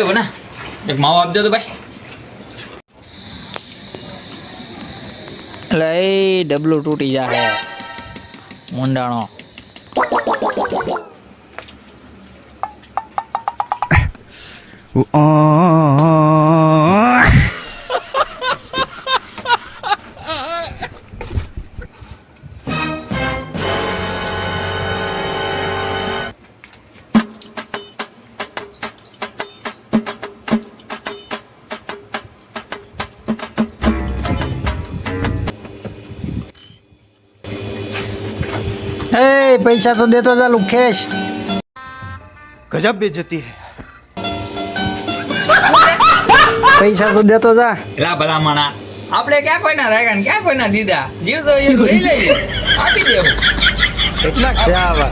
એવું ને એક માવો આપજો તો ભાઈ. એટલે એ ડબલું તૂટી જાય મુંડાણો. ए पैसा तो दे तो जा लुखेश. गजब बेइज्जती है. पैसा तो दे तो जा. એલા ભલા માણા આપણે ક્યાં કોઈના રાખ્યા ને ક્યાં કોઈના દીધા. જીવ તો એ લઈ લઈએ આપી દેવું. કેટલા છે આવા.